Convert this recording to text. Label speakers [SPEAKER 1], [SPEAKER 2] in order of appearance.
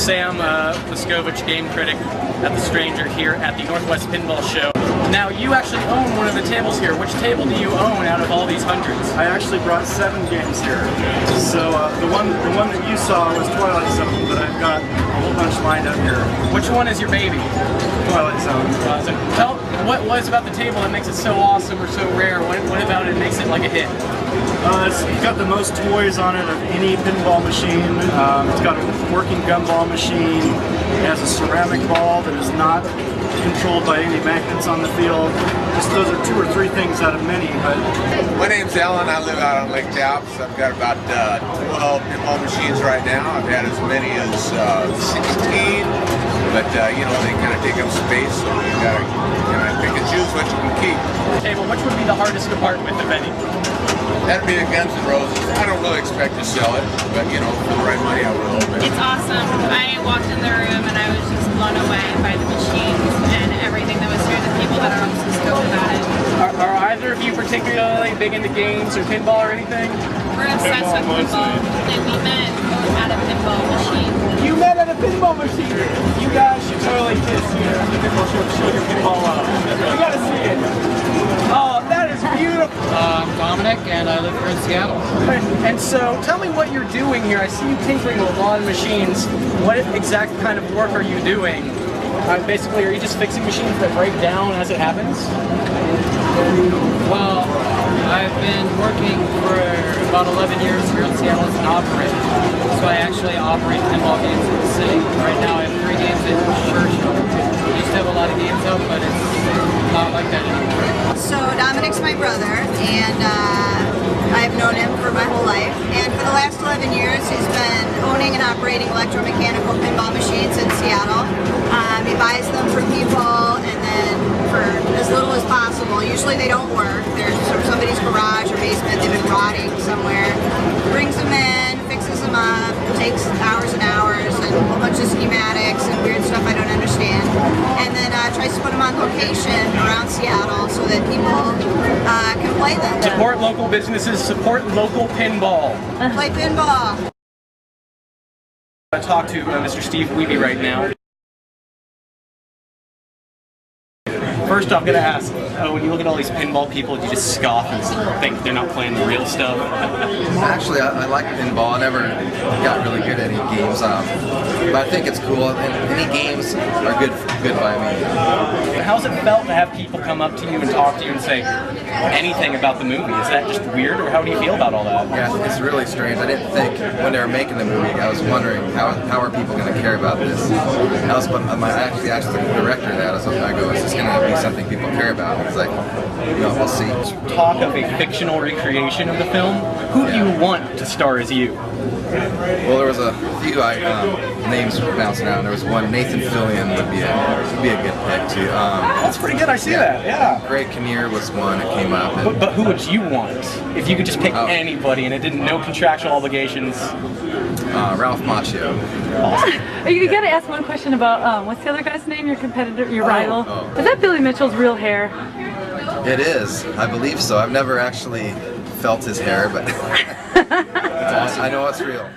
[SPEAKER 1] Sam, Machkovech, game critic at The Stranger here at the Northwest Pinball Show. Now, you actually own one of the tables here. Which table do you own out of all these hundreds?
[SPEAKER 2] I actually brought 7 games here. So the one that you saw was Twilight Zone, but I've got a whole bunch lined up here.
[SPEAKER 1] Which one is your baby?
[SPEAKER 2] Twilight Zone.
[SPEAKER 1] Tell what was about the table that makes it so awesome or so rare? What about it makes it like a hit?
[SPEAKER 2] It's got the most toys on it of any pinball machine. It's got a working gumball machine. It has a ceramic ball that is not controlled by any magnets on the field. Just those are 2 or 3 things out of many. But
[SPEAKER 3] my name's Alan. I live out on Lake Taps. I've got about 12 pinball machines right now. I've had as many as 16, but you know, they kind of take up space, so you gotta kind of pick and choose what you can keep.
[SPEAKER 1] Table, which would be the hardest to part with, if any?
[SPEAKER 3] That'd be a Guns N' Roses. I don't really expect to sell it, but you know, for the right money I will. But
[SPEAKER 4] it's awesome. I walked in the room and I was just blown away by the machines and everything that was here, the people that are also stoked about it.
[SPEAKER 1] Are either of you particularly big into games or pinball or anything?
[SPEAKER 4] We're obsessed with pinball, and we met at a pinball machine.
[SPEAKER 1] You met at a pinball machine? You guys should totally kiss here at the pinball show to show your pinball love. You gotta see it. Oh, that is beautiful.
[SPEAKER 5] I'm Dominic, and I live here in Seattle.
[SPEAKER 1] And so, tell me what you're doing here. I see you tinkering with a lot of machines. What exact kind of work are you doing? Basically, are you just fixing machines that break down as it happens?
[SPEAKER 5] Well, I've been working for about 11 years here in Seattle as an operator. So I actually operate pinball games in the city. Right now I have 3 games at Churchill. We used to have a lot of games out, but it's not like that anymore.
[SPEAKER 6] So Dominic's my brother, and I've known him for my whole life. And for the last 11 years, he's been owning and operating electromechanical pinball machines in Seattle. He buys them from people, and then for as little as possible. Usually they don't work. They're from somebody's garage or basement. They've been rotting somewhere. Brings them in, fixes them up, takes hours and hours, and a whole bunch of schematics and weird stuff I don't understand. And then tries to put them on location around Seattle so that people can play them.
[SPEAKER 1] Support local businesses, support local pinball.
[SPEAKER 6] Play pinball.
[SPEAKER 1] I talk to Mr. Steve Wiebe right now. First off, I'm gonna ask, when you look at all these pinball people, do you just scoff and think they're not playing the real stuff?
[SPEAKER 7] Actually, I like pinball. I never got really good at any games, but I think it's cool. And any games are good by me.
[SPEAKER 1] How's it felt to have people come up to you and talk to you and say anything about the movie? Is that just weird, or how do you feel about all that?
[SPEAKER 7] Yeah, it's really strange. I didn't think when they were making the movie, I was wondering how are people going to care about this. I actually asked the director that. I go, is this going to be something people care about? It's like, you know, we'll see.
[SPEAKER 1] Talk of a fictional recreation of the film. Who do you want to star as you?
[SPEAKER 7] Well, there was a few names bouncing around. There was one, Nathan Fillion would be a good pick too.
[SPEAKER 1] That's pretty good. I see that. Yeah.
[SPEAKER 7] Greg Kinnear was one that came up.
[SPEAKER 1] But who would you want if you could just pick anybody and it didn't no contractual obligations?
[SPEAKER 7] Ralph Macchio.
[SPEAKER 8] You got to ask one question about what's the other guy's name? Your competitor, your rival. Is that Billy Mitchell's real hair?
[SPEAKER 7] It is. I believe so. I've never actually felt his hair, but I know it's real.